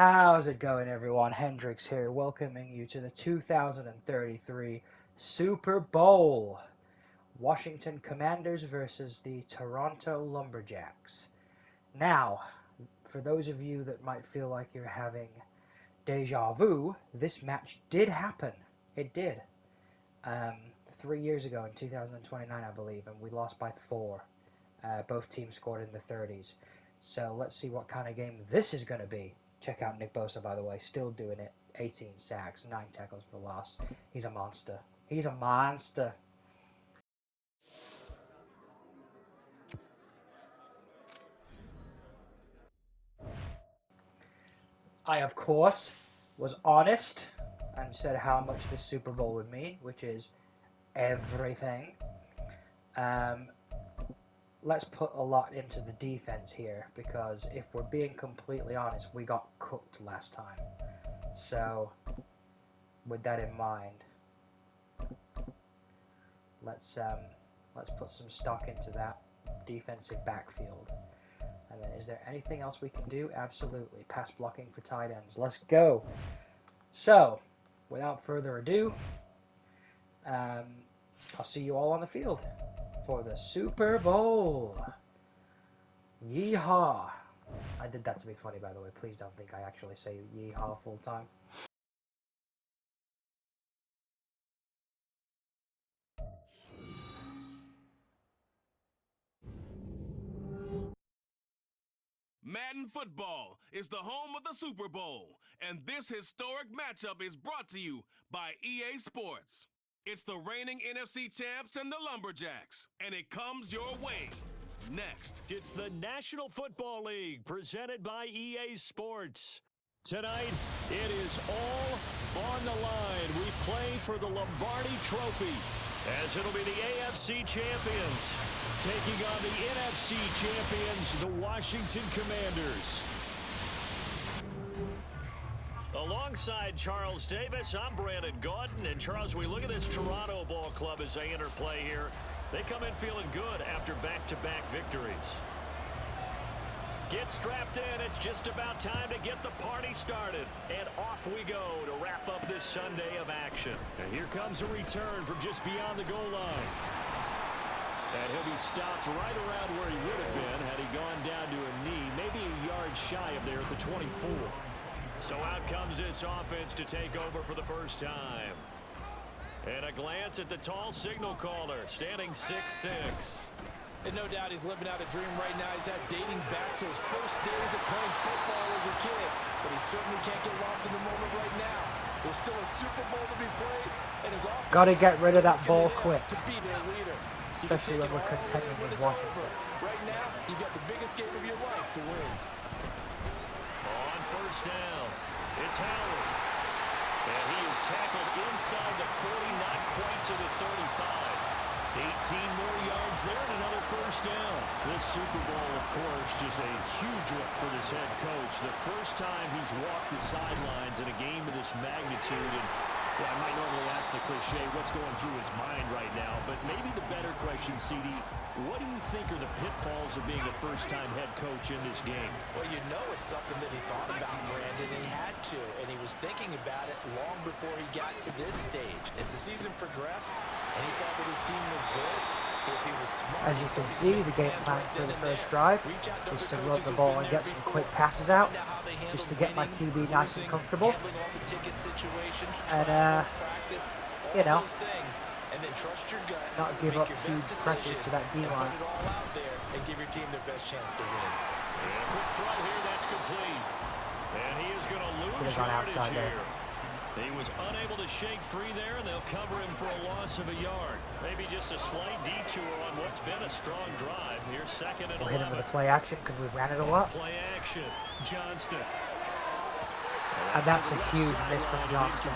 How's it going, everyone? Hendrix here, welcoming you to the 2033 Super Bowl. Washington Commanders versus the Toronto Lumberjacks. Now, for those of you that might feel like you're having deja vu, this match did happen. It did. 3 years ago in 2029, I believe, and we lost by 4. Both teams scored in the 30s. So let's see what kind of game this is going to be. Check out Nick Bosa, by the way, still doing it. 18 sacks, 9 tackles for loss. He's a monster. He's a monster. I, of course, was honest and said how much this Super Bowl would mean, which is everything. Let's put a lot into the defense here, because if we're being completely honest, we got cooked last time. So, with that in mind, let's put some stock into that defensive backfield. And then, is there anything else we can do? Absolutely. Pass blocking for tight ends. Let's go. So, without further ado, I'll see you all on the field for the Super Bowl. Yeehaw. I did that to be funny, by the way. Please don't think I actually say yeehaw full time. Madden Football is the home of the Super Bowl, and this historic matchup is brought to you by EA Sports. It's the reigning NFC champs and the Lumberjacks, and it comes your way. Next, it's the National Football League presented by EA Sports. Tonight, it is all on the line. We play for the Lombardi Trophy, as it'll be the AFC champions taking on the NFC champions, the Washington Commanders. Alongside Charles Davis, I'm Brandon Gaudin. And Charles, we look at this Toronto Ball Club as they enter play here. They come in feeling good after back-to-back victories. Get strapped in. It's just about time to get the party started. And off we go to wrap up this Sunday of action. And here comes a return from just beyond the goal line. And he'll be stopped right around where he would have been had he gone down to a knee, maybe a yard shy of there at the 24. So out comes this offense to take over for the first time. And a glance at the tall signal caller, standing 6'6". And no doubt he's living out a dream right now. He's had dating back to his first days of playing football as a kid. But he certainly can't get lost in the moment right now. There's still a Super Bowl to be played, and his offense Got to get rid of that ball quick, to be their leader. especially when we're contending with Washington. Right now, you've got the biggest game of your life to win. On first down, it's Howard. And he is tackled inside the 40, not quite to the 35. 18 more yards there and another first down. This Super Bowl, of course, just a huge look for this head coach. The first time he's walked the sidelines in a game of this magnitude. And I might normally ask the cliche, what's going through his mind right now? But maybe the better question, CD, what do you think are the pitfalls of being a first-time head coach in this game? Well, you know it's something that he thought about, Brandon, and he had to. And he was thinking about it long before he got to this stage. As the season progressed, and he saw that his team was good, if he was smart, as you can see, the game plan for the first drive is to run the ball and get some quick passes out, just to get my QB nice and comfortable. And, you know, not give up huge pressures to that D-line. And give your team their best chance to win. And a quick throw here, that's complete. And he is going to lose yardage here. He was unable to shake free there, and they'll cover him for a loss of a yard. Maybe just a slight detour on what's been a strong drive. Here's second and 11. We'll hit him with a play action because we ran it a lot. Play action, Johnston. And that's a huge miss from Johnston.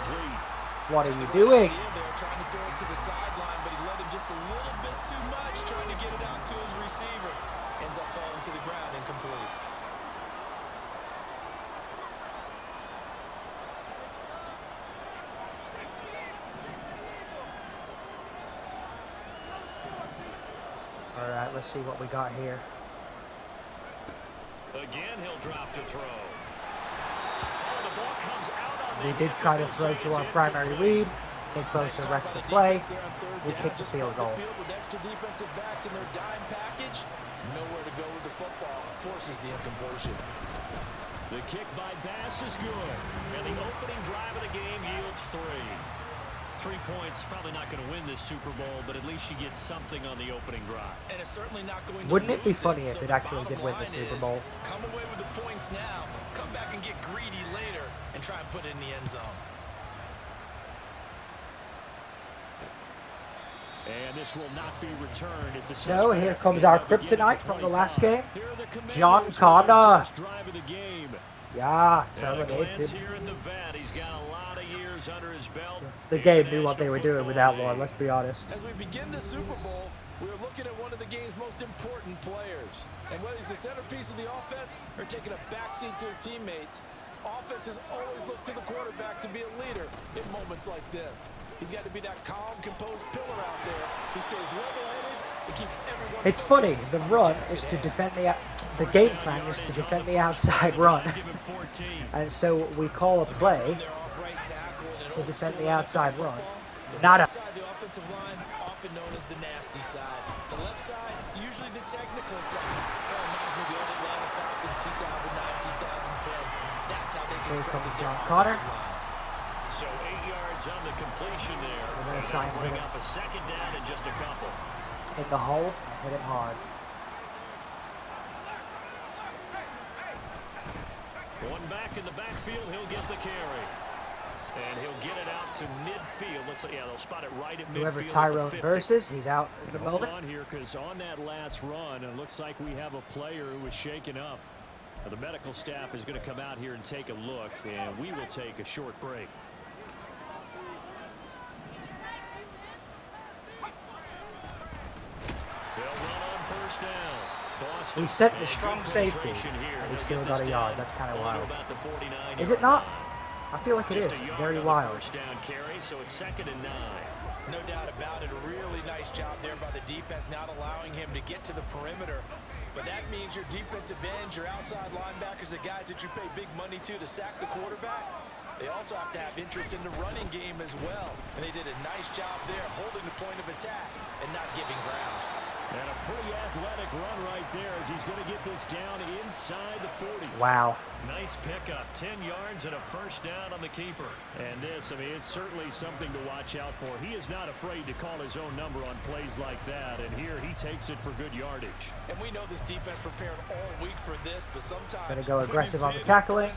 What are you doing? They're trying to throw it to the sideline, but he let him just a little bit too much, trying to get it out to his receiver. Ends up falling to the ground, incomplete. All right, let's see what we got here. Again, he'll drop to throw. We did try to throw to our primary read. Nick Bosa wrecks the play. We kicked the field goal. With extra defensive backs in their dime package, nowhere to go with the football. Forces the incompletion. The kick by Bass is good. And the opening drive of the game yields 3. 3 points, probably not going to win this Super Bowl, but at least you get something on the opening drive. And it's certainly not going to Wouldn't it be lose funny it, if so it the actually bottom did win the line Super is, Bowl? Come away with the points now, come back and get greedy later, and try and put it in the end zone. And this will not be returned. It's a So here comes our kryptonite from the last game. John Connor. Yeah, terminated. Here at the vet. He's got a lot of years under his belt. The game knew what they were doing with that one, let's be honest. As we begin the Super Bowl, we're looking at one of the game's most important players. And whether he's the centerpiece of the offense or taking a backseat to his teammates, offenses always look to the quarterback to be a leader in moments like this. He's got to be that calm, composed pillar out there who stays level-headed and keeps everyone. It's funny, the run is to defend the game plan is to defend the outside run. And so we call a play to defend the outside run. Not a... The offensive line, often known as the nasty side. The left side, usually the technical side. Kind of reminds me of the old Atlanta Falcons 2009, 2010. That's how they Here constructed comes their John Connor. So 8 yards on the completion there. We're gonna And try and bring hit up a second down in just a couple. In the hole, hit it hard. One back in the backfield, he'll get the carry. And he'll get it out to midfield. Let's say, yeah, they'll spot it right at midfield. Whoever Tyrone versus, he's out at the Hold moment. on here, because on that last run, it looks like we have a player who was shaken up. Now, the medical staff is going to come out here and take a look, and we will take a short break. They'll run on first down. Boston. We sent the strong safety, and he still got a yard. That's kind of wild. Is it not? I feel like it is. Very wild. First down carry, so it's 2nd and 9. No doubt about it. A really nice job there by the defense, not allowing him to get to the perimeter. But that means your defensive ends, your outside linebackers, the guys that you pay big money to sack the quarterback, they also have to have interest in the running game as well. And they did a nice job there, holding the point of attack and not giving ground. And a pretty athletic run right there as he's going to get this down inside the 40. Wow. Nice pickup. 10 yards and a first down on the keeper. And this, I mean, it's certainly something to watch out for. He is not afraid to call his own number on plays like that. And here he takes it for good yardage. And we know this defense prepared all week for this, but sometimes Gonna go aggressive on the tackling.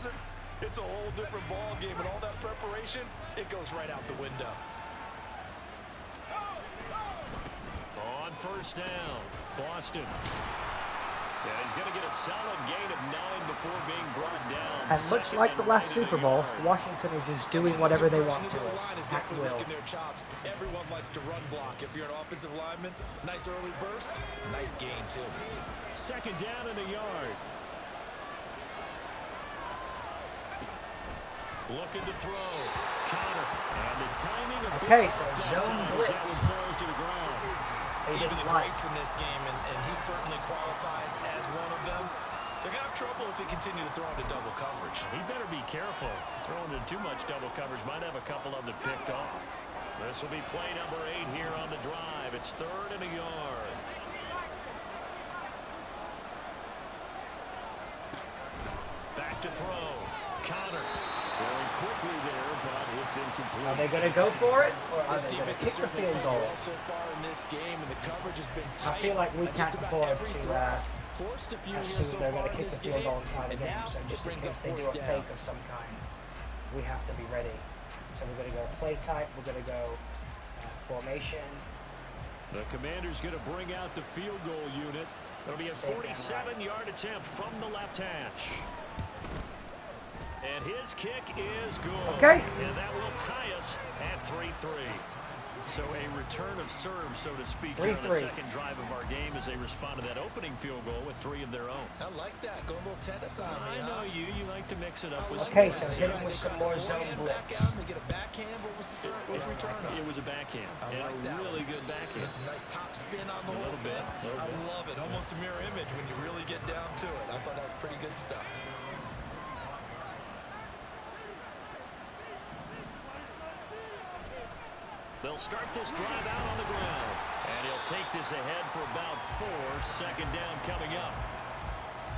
It's a whole different ball game, and all that preparation, it goes right out the window. On first down, Boston. Yeah, he's going to get a solid gain of 9 before being brought down. And much like the last Super Bowl, Washington is just doing whatever they want to us. At will. Their chops. Everyone likes to run block. If you're an offensive lineman, nice early burst, nice gain too. 2nd down and a yard. Looking to throw. Connor. And the timing of Okay, so zone blitz. that one falls to the ground. Even the greats in this game, and he certainly qualifies as one of them. They're going to have trouble if they continue to throw into double coverage. He better be careful. Throwing into too much double coverage might have a couple of them picked off. This will be play number 8 here on the drive. It's 3rd and a yard. Back to throw. Connor. Going quickly there, but it's incomplete. Are they going to go for it, or are This they going to defense kick the field goal? so far in this game, and the coverage has been tight. I feel like we on can't just about afford every to throw. Forced a few here assume so they're far going to in kick this the field game, goal inside the and game. now So it just in brings case up they do a 4th down. fake of some kind, we have to be ready. So we're going to go play type. We're going to go formation. The commander's going to bring out the field goal unit. It'll be a 47-yard attempt from the left hash. And his kick is good. Okay. And that will tie us at 3-3. So a return of serve, so to speak, here on the 2nd drive of our game as they respond to that opening field goal with 3 of their own. I like that. Go a little tennis on me. I know you. You like to mix it up with Okay, some so hit him with some more zone blitz. They get a backhand. What was the return on? It was a backhand. I like and a that really one. good backhand. Get some nice top spin on the A whole little bit. I love it. Almost a mirror image when you really get down to it. I thought that was pretty good stuff. They'll start this drive out on the ground. And he'll take this ahead for about 4. Second down coming up.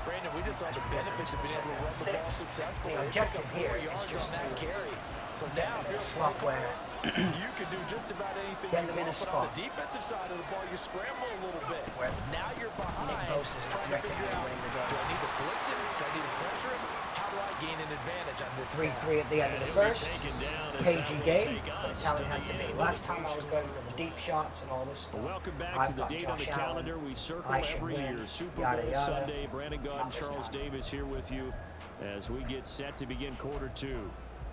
Brandon, we just saw the benefits of being able to run the ball successfully. The objective here is yards just on that to carry. So now, if you're a slot play where caller, you can do just about anything get you them in a want. But on spot the defensive side of the ball, you scramble a little bit. where Now you're Nick behind, Bosa is trying to figure out, winning the game. do I need to blitz him? Do I need to pressure him? How do I gain an advantage on this snap? 3-3 at the end of the first. Cagey game, but Italian had to be. Last time I was going for the deep shots and all this stuff. Welcome back I've to the got date on the Josh Allen. calendar we circle I should every win. year. Super Yada, Bowl yada. Sunday. Brandon Gaudin, Not this Charles time. Davis here with you as we get set to begin quarter 2.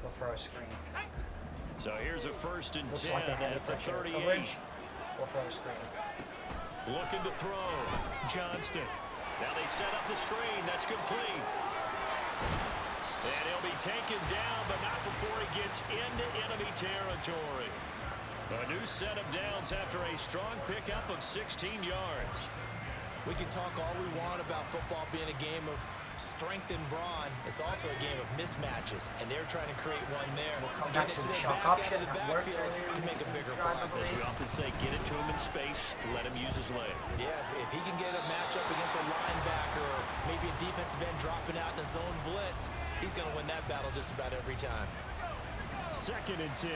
We'll throw a screen. So here's a 1st and Looks 10 like they had at the pressure 38. coverage. We'll throw a screen. Looking to throw. Johnston. Now they set up the screen. That's complete. And he'll be taken down, but not before he gets into enemy territory. A new set of downs after a strong pickup of 16 yards. We can talk all we want about football being a game of strength and brawn. It's also a game of mismatches, and they're trying to create one there. We'll come Get back it to to the their shock back option. end of the That worked backfield earlier to in make a the bigger drive, I play. As we often say, get it to him in space, let him use his leg. Yeah, if he can get a matchup against a linebacker or maybe a defensive end dropping out in a zone blitz, he's going to win that battle just about every time. 2nd and 10.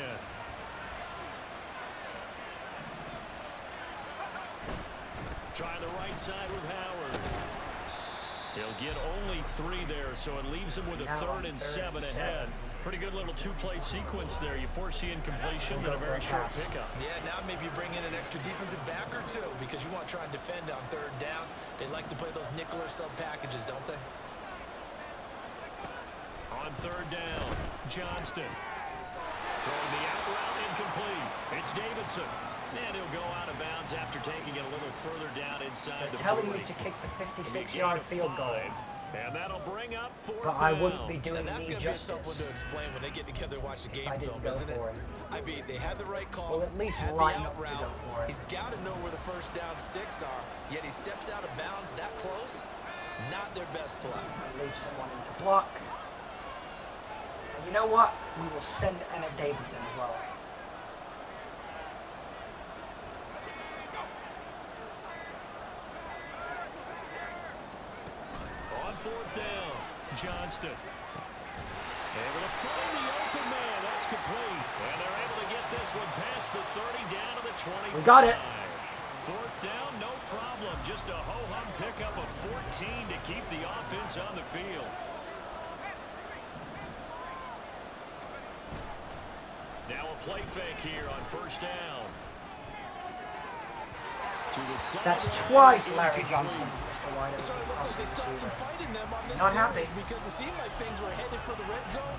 Trying the right side with Howard. He'll get only 3 there, so it leaves him with a Now 3rd and 7 ahead. Pretty good little 2-play sequence there. You force the incompletion and a very short pickup. Yeah, now maybe you bring in an extra defensive back or 2 because you want to try and defend on 3rd down. They like to play those nickel or sub packages, don't they? On 3rd down, Johnston. Throwing the out route incomplete. It's Davidson. And he'll go out of bounds after taking it a little further down inside They're the telling 40. you to kick the 56-yard field goal. And that'll bring up 4th But down. I wouldn't be doing Now, that's me going to be a tough one justice. to explain when they get together and watch the game I didn't film, go isn't it? for it. I mean, they had the right call, Well, at least had the line out up to route. go for it. He's got to know where the 1st down sticks are, yet he steps out of bounds that close. Not their best play. And leave someone in to block. And you know what? We will send Emmett Davidson as well. On 4th down, Johnston. Able to find the open man. That's complete. And they're able to get this one past the 30 down to the 25. We got it. 4th down, no problem. Just a ho-hum pickup of 14 to keep the offense on the field. Now a play fake here on 1st down. That's twice Larry Johnson to Mr. White. So it looks like they stopped some fight in them on this Not series happy. because it seemed like things were headed for the red zone.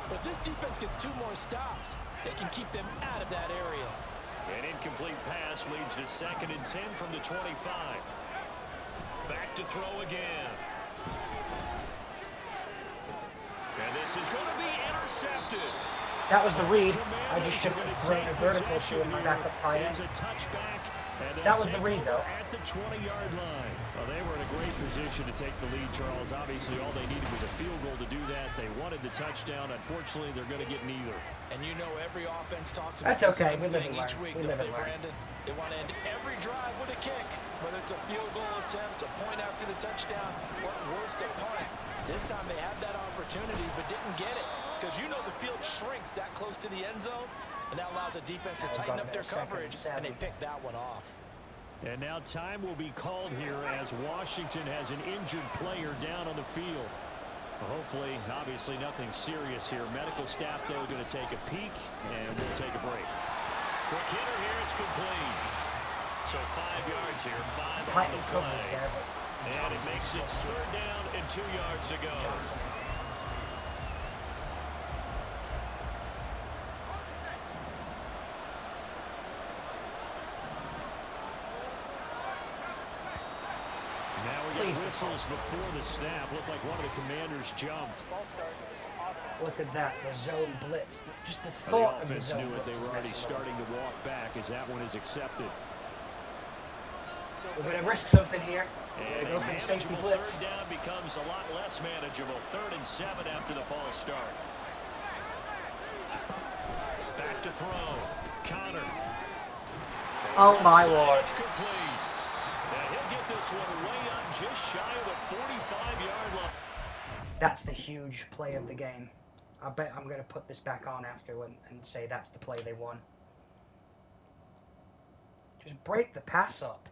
But this defense gets 2 more stops. They can keep them out of that area. An incomplete pass leads to 2nd and 10 from the 25. Back to throw again. And this is going to be intercepted. That was the read. I Commanders just should are gonna have thrown a take vertical possession to my here. backup tight It's end. a touchback. And they'll That was the take read, over though. At the 20-yard line. Well, they were in a great position to take the lead, Charles. Obviously, all they needed was a field goal to do that. They wanted the touchdown. Unfortunately, they're going to get neither. And you know every offense talks about That's the okay. same We live thing and each learn. week, We don't live they, and learn. Brandon? They want to end every drive with a kick, whether it's a field goal attempt, a point after the touchdown, or worse, a punt. This time they had that opportunity but didn't get it because you know the field shrinks that close to the end zone, and that allows a defense to tighten up their coverage, and they pick that one off. And now time will be called here as Washington has an injured player down on the field. Hopefully, obviously nothing serious here. Medical staff, though, going to take a peek, and we'll take a break. Quick hitter here, it's complete. So 5 yards here, 5 on the play. And it makes it 3rd down and 2 yards to go. Now we get whistles before the snap. Looked like one of the Commanders jumped. Look at that, the zone blitz. Just the The thought of the offense zone knew it. blitz. They were is already messing up. starting to walk back as that one is accepted. We're going to risk something here. We're And going to go a for the safety manageable blitz. 3rd down becomes a lot less manageable. 3rd and 7 after the false start. Back to throw. Connor. Oh my lord. It's complete. And he'll get this one way up just shy of the 45-yard line. That's the huge play of the game. I bet I'm going to put this back on after and say that's the play they won. Just break the pass up.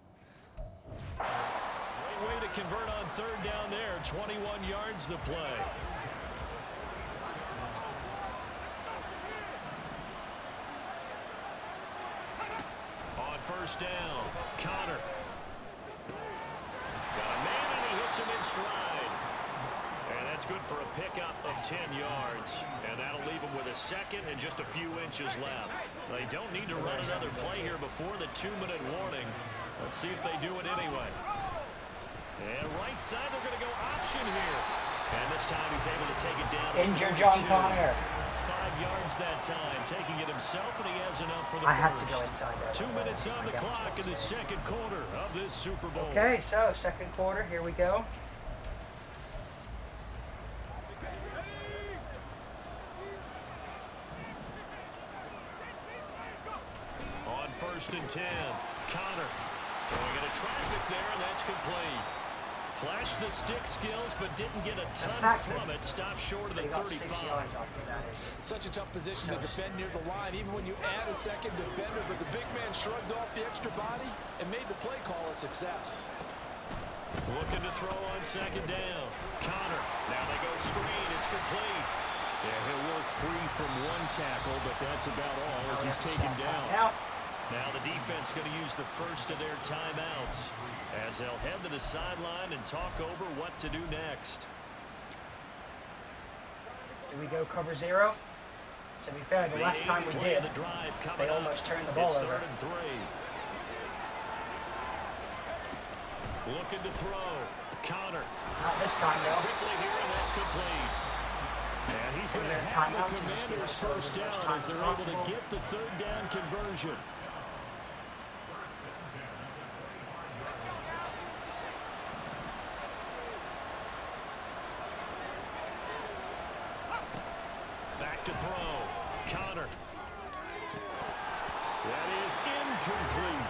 Great way to convert on third down there. 21 yards the play. On first down, Connor. Got a man and he hits him in stride. And that's good for a pickup of 10 yards. And that'll leave him with a second and just a few inches left. They don't need to run another play here before the 2-minute warning. Let's see if they do it anyway. And right side, they're going to go option here. And this time he's able to take it down. Injure John Connor. 5 yards that time, taking it himself, and he has enough for the I first. had to go inside that. 2 minutes on the clock in the second quarter of this Super Bowl. Okay, so second quarter, here we go. On first and 10, Connor throwing into traffic there, and that's complete. Flashed the stick skills, but didn't get a ton from it. Stopped short of the 35. Such a tough position to defend near the line, even when you add a second defender. But the big man shrugged off the extra body and made the play call a success. Looking to throw on second down. Connor. Now they go screen. It's complete. Yeah, he'll work free from one tackle, but that's about all as he's taken down. Now the defense going to use the first of their timeouts as they'll head to the sideline and talk over what to do next. Do we go cover zero? To be fair, the last time we did, they almost turned the ball over. 3rd and 3. Looking to throw. Connor. Not this time, though. Quickly here, and that's complete. And he's going to have the Commanders first down as they're able to get the third down conversion. Back to throw. Connor. That is incomplete.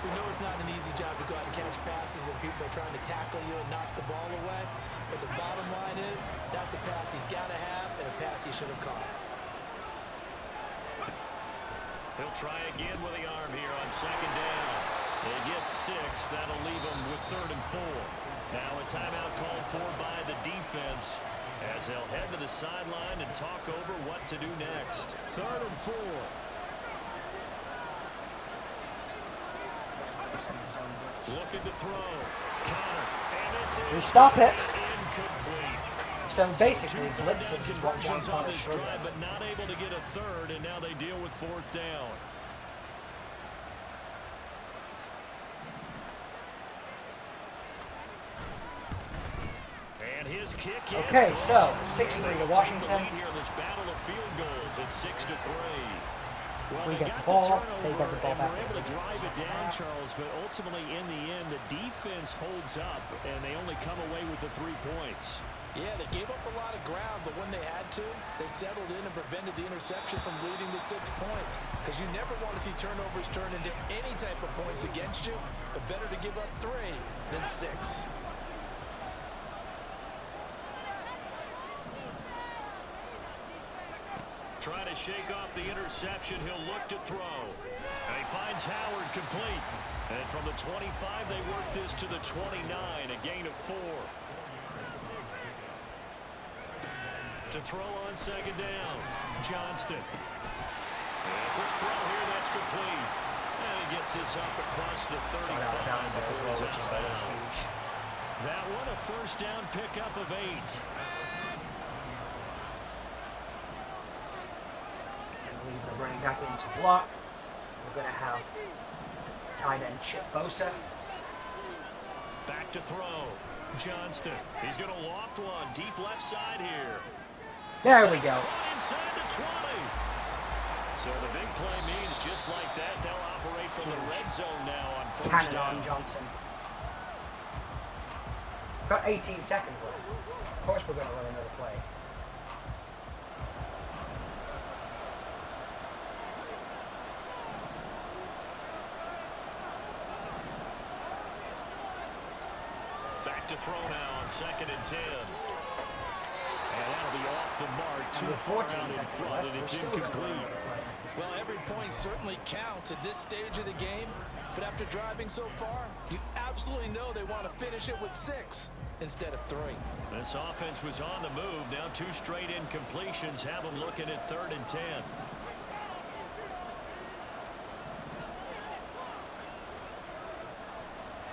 We know it's not an easy job to go out and catch passes when people are trying to tackle you and knock the ball away. But the bottom line is, that's a pass he's got to have and a pass he should have caught. He'll try again with the arm here on second down. They get 6. That'll leave him with 3rd and 4. Now a timeout called for by the defense as they'll head to the sideline and talk over what to do next. 3rd and 4. Looking to throw. Connor. And this is We stop it. Incomplete. So basically, So 2 blitzes is what John conversions on Connor this struggled drive, with. but not able to get a third, and now they deal with 4th down. And his kick is Okay, good. so 6-3 to Take the Washington. lead here in this battle of field goals. It's 6-3. Well, We they get the got ball, turnover, they got the ball and back. were able to drive it down, Charles, but ultimately in the end, the defense holds up, and they only come away with the 3 points. Yeah, they gave up a lot of ground, but when they had to, they settled in and prevented the interception from leading to 6 points. Because you never want to see turnovers turn into any type of points against you, but better to give up 3 than 6. Trying to shake off the interception, he'll look to throw. And he finds Howard complete. And from the 25, they work this to the 29, a gain of 4. To throw on second down, Johnston. And a quick throw here, that's complete. And he gets this up across the 35 before he's out of bounds. That one, a first down pickup of 8. Leave the running back into block. We're going to have tight end Chip Bosa. Back to throw. Johnston. He's going to loft one. Deep left side here. There we go. Inside the 20. So the big play means just like that, they'll operate from the red zone now on first down. Cannon on Johnson. Got 18 seconds left. Of course we're going to run another play. to throw now on 2nd and 10. And that'll be off the mark, too far out in front, and it's incomplete. Well, every point certainly counts at this stage of the game, but after driving so far, you absolutely know they want to finish it with 6 instead of 3. This offense was on the move. Now 2 straight incompletions have them looking at 3rd and 10.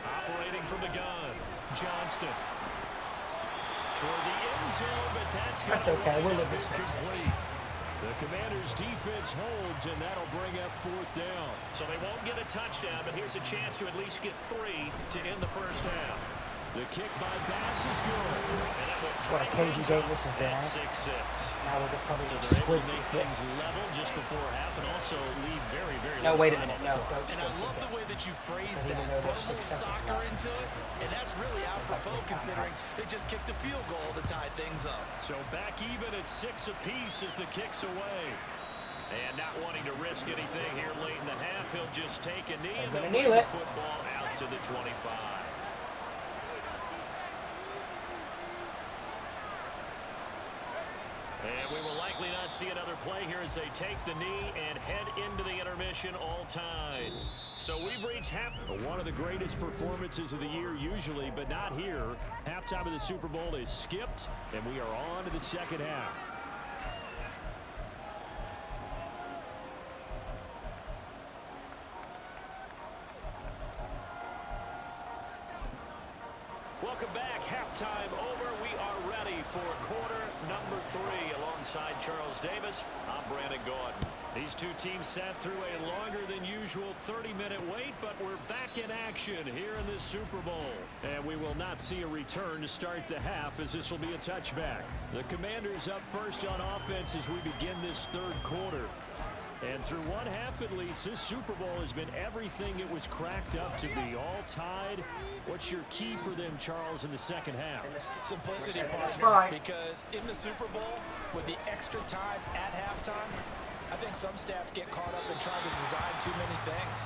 Operating from the gun, Johnston. Toward the end zone, but that's okay. We'll live incomplete. The Commanders' defense holds, and that'll bring up 4th down. So they won't get a touchdown, but here's a chance to at least get 3 to end the first half. The kick by Bass is good. And that will tie what a cagey game this has been. 6-6. Now we're probably so they're able to make things level just before half and also leave very, very no, little wait a time minute. on the No, clock. don't. And I love the way that you phrase that. Put a little soccer into it, and that's really apropos considering they just kicked a field goal to tie things up. So back even at 6 apiece as the kick's away. And not wanting to risk anything here late in the half, he'll just take a knee and then bring the football out to the 25. And we will likely not see another play here as they take the knee and head into the intermission all tied. So we've reached half. One of the greatest performances of the year usually, but not here. Halftime of the Super Bowl is skipped, and we are on to the second half. Welcome back. Halftime over. We are ready for quarter number 3 alongside Charles Davis. I'm Brandon Gordon. These two teams sat through a longer than usual 30-minute wait, but we're back in action here in this Super Bowl. And we will not see a return to start the half as this will be a touchback. The Commanders up first on offense as we begin this 3rd quarter. And through one half at least, this Super Bowl has been everything it was cracked up to be. All tied. What's your key for them, Charles, in the second half? Simplicity, partner, because in the Super Bowl, with the extra time at halftime, I think some staffs get caught up in trying to design too many things.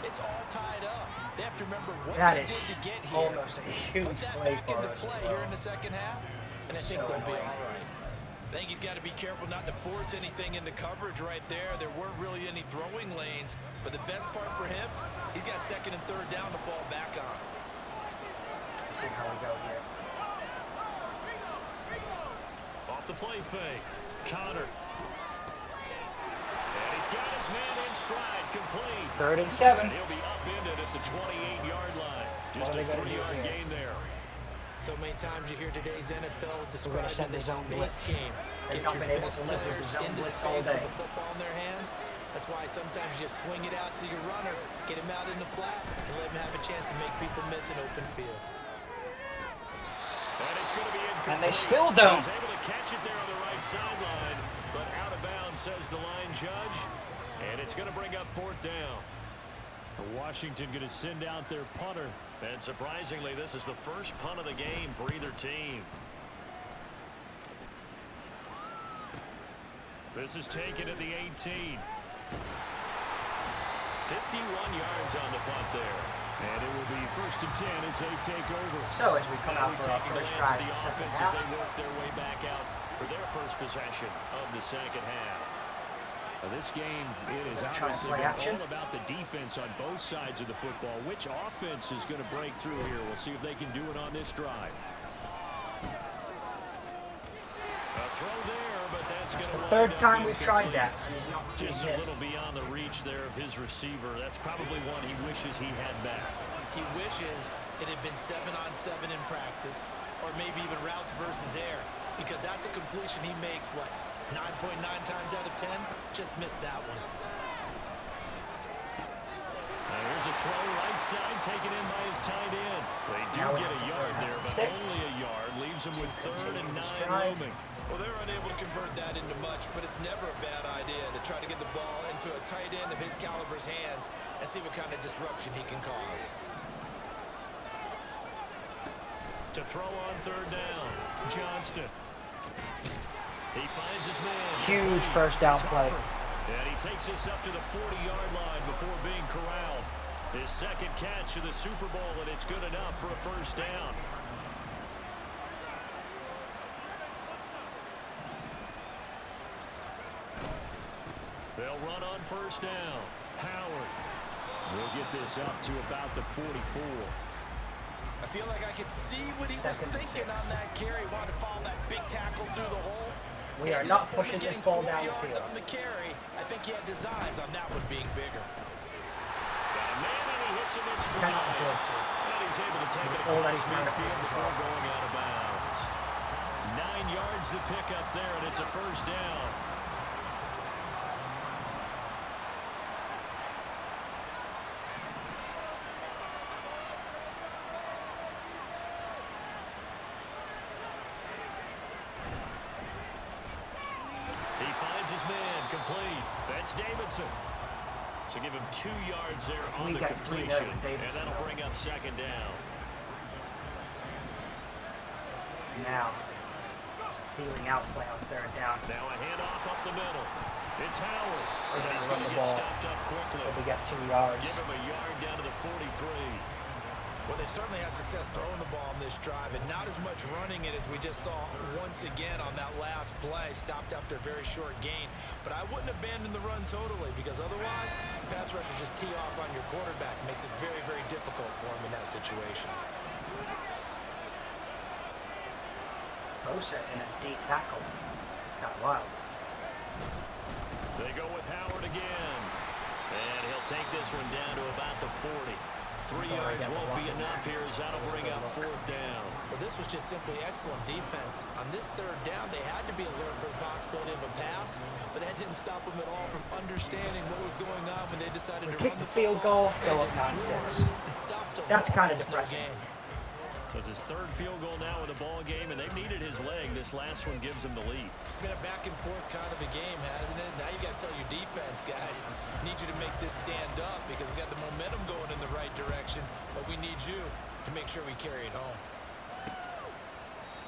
It's all tied up. They have to remember what they did to get here. Almost a huge Put that play back for into us play here in the second half, and I think they'll be all right. I think he's got to be careful not to force anything into coverage right there. There weren't really any throwing lanes, but the best part for him, he's got 2nd and 3rd down to fall back on. Let's see how we go here. Off the play fake, Connor. And he's got his man in stride, complete. 3rd and 7. And he'll be upended at the 28-yard line. Just a 3-yard gain there. So many times you hear today's NFL described as a space game. Get your best players into space with the football in their hands. That's why sometimes you swing it out to your runner, get him out in the flat, and let him have a chance to make people miss an open field. And it's going to be incomplete. And they still don't. He's able to catch it there on the right sideline, but out of bounds, says the line judge. And it's going to bring up 4th down. Washington going to send out their punter. And surprisingly, this is the first punt of the game for either team. This is taken at the 18. 51 yards on the punt there. And it will be 1st and 10 as they take over. So as we come out for our taking first glance at drive the of the offense second as they half. work their way back out for their first possession of the second half. This game, it is obviously all about the defense on both sides of the football. Which offense is going to break through here? We'll see if they can do it on this drive. A throw there, but that's going to The 3rd time we've tried that. Just a little beyond the reach there of his receiver. That's probably one he wishes he had back. He wishes it had been 7-on-7 in practice, or maybe even routes versus air, because that's a completion he makes, 9.9 times out of 10, just missed that one. Here's a throw right side taken in by his tight end. They do get a yard there, but only a yard. Leaves him with 3rd and 9 roaming. Well, they're unable to convert that into much, but it's never a bad idea to try to get the ball into a tight end of his caliber's hands and see what kind of disruption he can cause. To throw on 3rd down, Johnston. He finds his man. Huge first down play. And he takes us up to the 40-yard line before being corralled. His 2nd catch of the Super Bowl, and it's good enough for a 1st down. They'll run on first down. Howard will get this up to about the 44. I feel like I could see what he was thinking on that carry. Wanted to follow that big tackle through the hole. We are not pushing this ball down the field. On the carry, I think he had designs on that one being bigger. Got a man and he hits him in stride. Cannot afford to. And he's able to take it across midfield before going out of bounds. 9 yards to pick up there, and it's a first down. He finds his man, complete. That's Davidson. So give him 2 yards there on the completion, and that'll bring up second down. Now, feeling out play on third down. Now a handoff up the middle. It's Howard. We're going He's to going run to the get ball. stopped up quickly. But we got 2 yards. Give him a yard down to the 43. Well, they certainly had success throwing the ball on this drive, and not as much running it as we just saw once again on that last play. Stopped after a very short gain. But I wouldn't abandon the run totally, because otherwise, pass rushers just tee off on your quarterback. It makes it very, very difficult for him in that situation. Bosa in a D tackle. It's got wild. They go with Howard again. And he'll take this one down to about the 40. 3 yards won't be enough here as that'll bring up fourth down. Well, this was just simply excellent defense. On this third down, they had to be alert for the possibility of a pass, but that didn't stop them at all from understanding what was going on when they decided to run the field goal, go up 9-6. That's kind of depressing. So it's his third field goal now in the ball game, and they've needed his leg. This last one gives him the lead. It's been a back and forth kind of a game, hasn't it? Now you got to tell your defense, guys, need you to make this stand up because we got the momentum going in the right direction, but we need you to make sure we carry it home.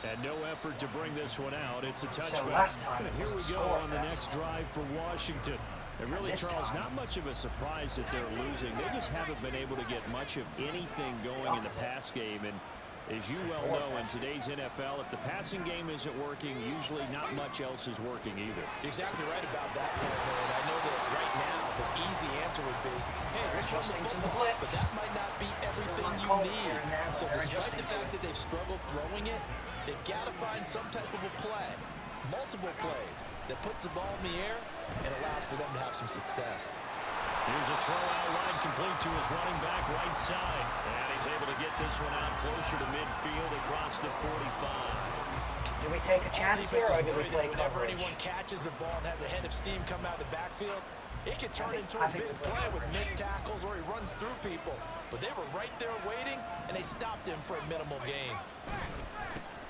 And no effort to bring this one out. It's a touchback. And here we go on the next drive for Washington. And really, Charles, not much of a surprise that they're losing. They just haven't been able to get much of anything going in the pass game. And as you well know, in today's NFL, if the passing game isn't working, usually not much else is working either. You're exactly right about that, and I know that right now the easy answer would be, hey, let's run the football, but that might not be everything you need. So despite the fact that they've struggled throwing it, they've got to find some type of a play, multiple plays, that puts the ball in the air and allows for them to have some success. Here's a throw out line complete to his running back right side. And he's able to get this one out closer to midfield across the 45. Do we take a chance here or do we play whenever coverage? anyone catches the ball and has a head of steam come out of the backfield, it can turn into a big play with missed tackles or he runs through people. But they were right there waiting, and they stopped him for a minimal gain.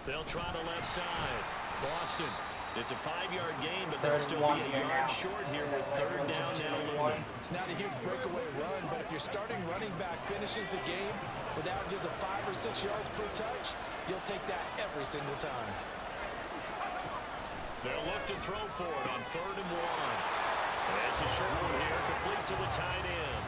They'll try the left side. Boston. It's a 5-yard gain, but they'll still be a yard short here with third down now looming. It's not a huge breakaway run, but if your starting running back finishes the game with averages of 5 or 6 yards per touch, you'll take that every single time. They'll look to throw for it on 3rd and 1. That's a short one here, complete to the tight end.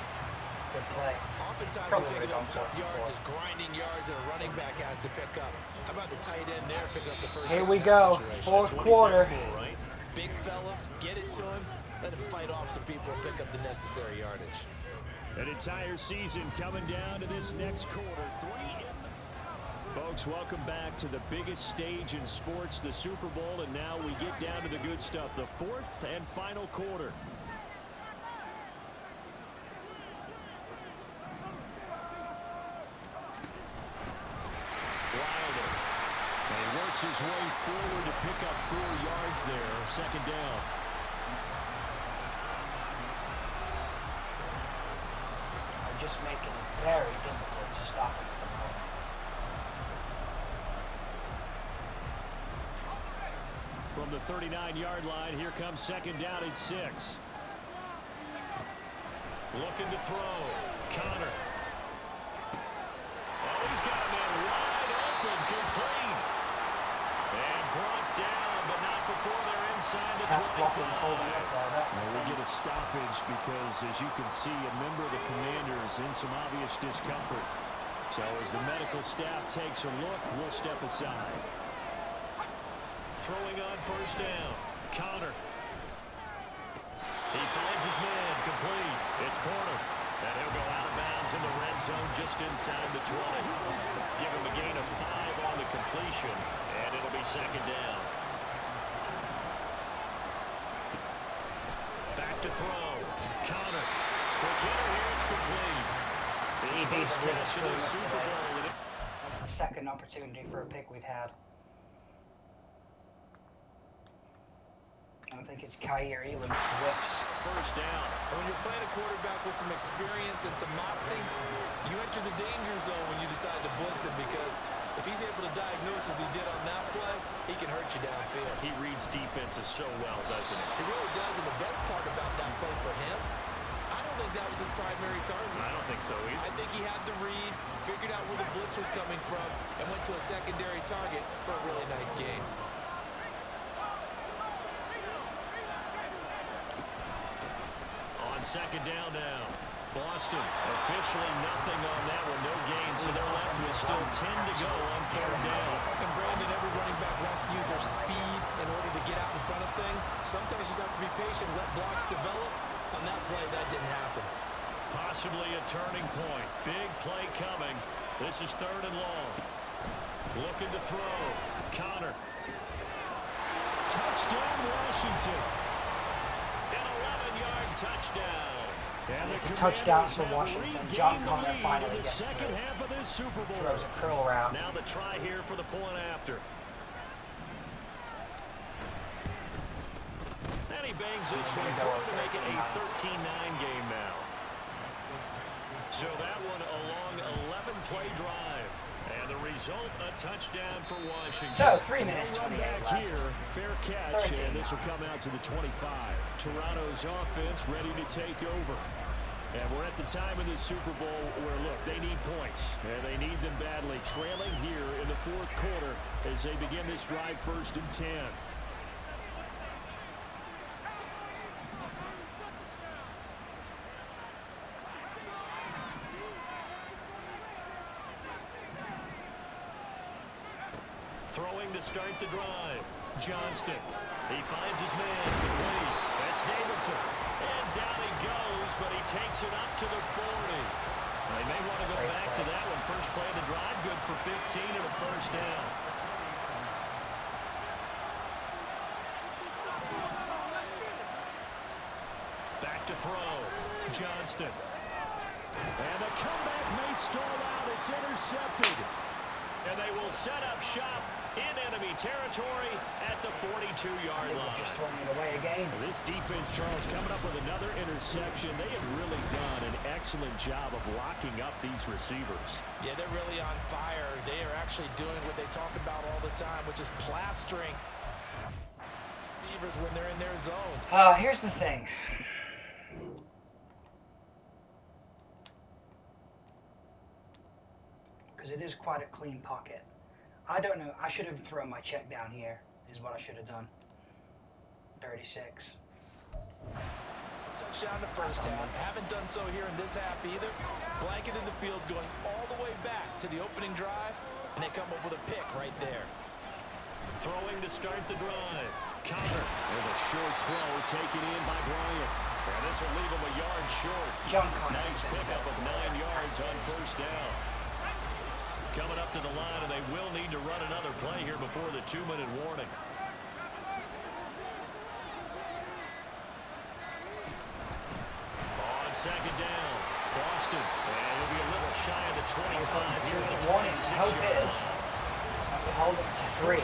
Good play. Oftentimes we think of those tough yards as grinding yards that a running back has to pick up. How about the tight end there picking up the first down? Here we go, fourth quarter. Right? Big fella, get it to him, let him fight off some people and pick up the necessary yardage. An entire season coming down to this next quarter. 3 in the... Folks, welcome back to the biggest stage in sports, the Super Bowl, and now we get down to the good stuff, the 4th and final quarter. His way forward to pick up 4 yards there, second down. They're just making it very difficult to stop him at the moment. From the 39-yard line, here comes second down at 6. Looking to throw. Connor. Oh, he's got a man wide open, complete. And brought down, but not before they're inside the 25. Well, we get a stoppage because, as you can see, a member of the Commanders in some obvious discomfort. So as the medical staff takes a look, we'll step aside. Throwing on first down. Connor. He from the red zone just inside the 20. Give him a gain of 5 on the completion, and it'll be second down. Back to throw. Connor. Quick hitter here. It's complete. His first catch in the Super Bowl. That's the second opportunity for a pick we've had. I think it's Kyer Elam whips. First down. And when you're playing a quarterback with some experience and some moxie, you enter the danger zone when you decide to blitz him, because if he's able to diagnose as he did on that play, he can hurt you downfield. He reads defenses so well, doesn't he? He really does, and the best part about that play for him, I don't think that was his primary target. I don't think so either. I think he had the read, figured out where the blitz was coming from, and went to a secondary target for a really nice gain. On second down now. Boston officially nothing on that one, no gain, so they're left with still 10 to go on third down. And Brandon, every running back wants to use their speed in order to get out in front of things. Sometimes you just have to be patient, let blocks develop. On that play, that didn't happen. Possibly a turning point. Big play coming. This is third and long. Looking to throw. Connor. Touchdown, Washington. An 11-yard touchdown. And it's a touchdown for Washington. John Connor finally gets second half of this Super Bowl. Throws a curl around. Now the try here for the point after. And he bangs this one through to make it a 13-9 game now. So that one a long 11-play drive. And the result, a touchdown for Washington. So, 3 minutes, No run 28 back left. here. Fair catch, 13 and this will come out to the 25. Toronto's offense ready to take over. And we're at the time in the Super Bowl where, look, they need points. And they need them badly. Trailing here in the fourth quarter as they begin this drive 1st and 10. Throwing to start the drive. Johnston. He finds his man. Complete. That's Davidson. And down he goes, but he takes it up to the 40. They may want to go back to that one. First play of the drive, good for 15 and a first down. Back to throw. Johnston. And the comeback may stall out. It's intercepted. And they will set up shop in enemy territory at the 42-yard line. Just throwing it away again. This defense, Charles, coming up with another interception. They have really done an excellent job of locking up these receivers. Yeah, they're really on fire. They are actually doing what they talk about all the time, which is plastering receivers when they're in their zones. Here's the thing. Because it is quite a clean pocket. I don't know. I should have thrown my check down here, is what I should have done. 36. Touchdown to first half. Haven't done so here in this half either. Blanketed the field going all the way back to the opening drive, and they come up with a pick right there. Throwing to start the drive. Connor. There's a short throw taken in by Bryant. And this will leave him a yard short. John Connor. Nice pickup of 9 yards on first down. Coming up to the line, and they will need to run another play here before the 2-minute warning. On second down, Boston. And he'll be a little shy of the 25 here. The warning. 26 Hope yard is we hold it to 3.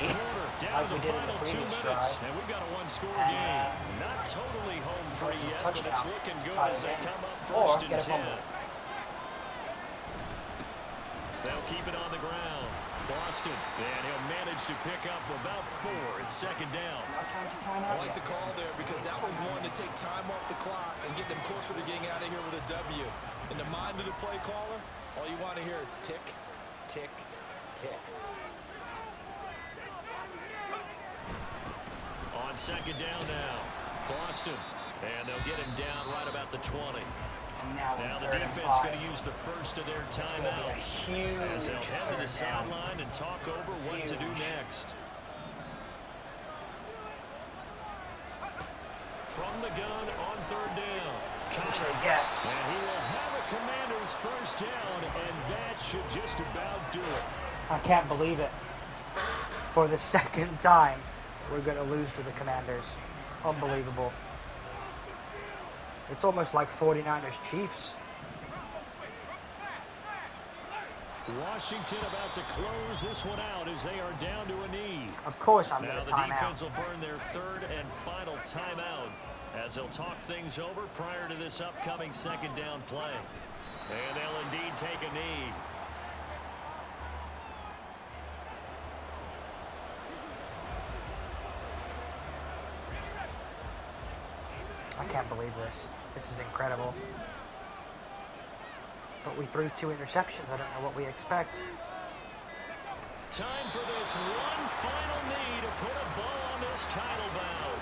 Down to like we the did in final the 2 previous minutes, drive. and we've got a one-score And, game. Not totally home free yet, but it's touchdown. looking good Tie as it they in. come up Or 1st and get a 10. fumble. They'll keep it on the ground. Boston, and he'll manage to pick up about 4. It's second down. No time to time I out like yet. the call there because that was one to take time off the clock and get them closer to getting out of here with a W. In the mind of the play caller, all you want to hear is tick, tick, tick. On second down now, Boston, and they'll get him down right about the 20. Now The third and defense 5. going to use the first of their It's gonna be a timeouts huge as they'll head to the third down. sideline and talk over what to do Huge. next. From the gun on third down, Connor. Yeah. And he will have a Commanders first down, and that should just about do it. I can't believe it. For the second time, we're going to lose to the Commanders. Unbelievable. It's almost like 49ers Chiefs. Washington about to close this one out as they are down to a knee. Of course I'm going Now to the time defense out. will burn their third and final timeout as they'll talk things over prior to this upcoming second down play. And they'll indeed take a knee. I can't believe this. This is incredible. But we threw 2 interceptions. I don't know what we expect. Time for this one final knee to put a bow on this title bout.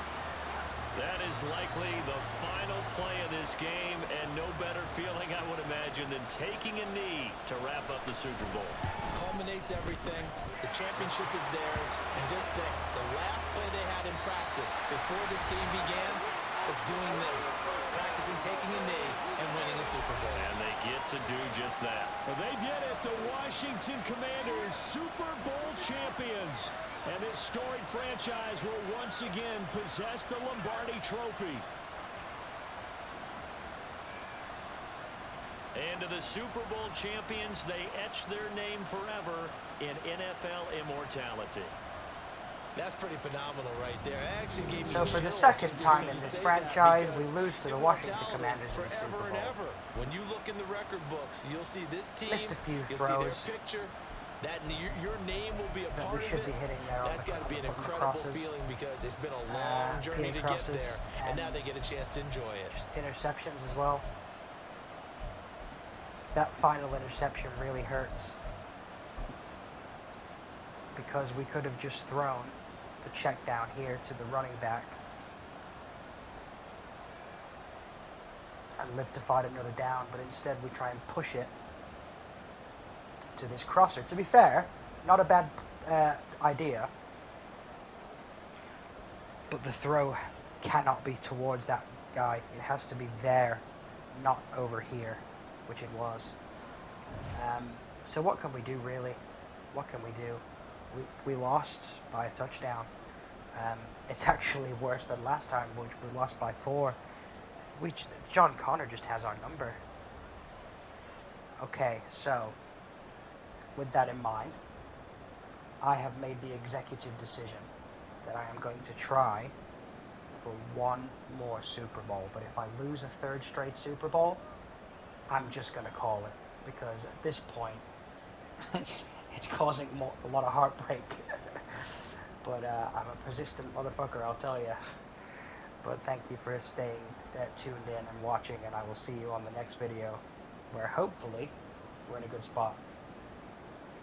That is likely the final play of this game, and no better feeling, I would imagine, than taking a knee to wrap up the Super Bowl. Culminates everything. The championship is theirs. And just think, the last play they had in practice before this game began was doing this, practicing taking a knee and winning a Super Bowl. And they get to do just that. Well, they get it, the Washington Commanders, Super Bowl champions. And this storied franchise will once again possess the Lombardi Trophy. And to the Super Bowl champions, they etch their name forever in NFL immortality. That's pretty phenomenal right there. I actually gave me So for the chills second just to time hear in you this say franchise, that, we because lose to the it will Washington tally Commanders in the Super forever and Bowl. ever. When you look in the record books, you'll see this team, Missed a few you'll see their throws. picture, that your name will be a That part we of should be it. hitting there. That's got to be an incredible feeling because it's been a long journey to get there, and now they get a chance to enjoy it. Interceptions as well. That final interception really hurts because we could have just thrown the check down here to the running back and live to fight another down, but instead we try and push it to this crosser. To be fair, not a bad idea, but the throw cannot be towards that guy. It has to be there, not over here, which it was. So what can we do, really? What can we do? We lost by a touchdown. It's actually worse than last time, which we lost by 4. John Connor just has our number. Okay, so with that in mind, I have made the executive decision that I am going to try for one more Super Bowl. But if I lose a 3rd straight Super Bowl, I'm just going to call it, because at this point, it's causing a lot of heartbreak. But I'm a persistent motherfucker, I'll tell you. But thank you for staying tuned in and watching, and I will see you on the next video, where hopefully we're in a good spot.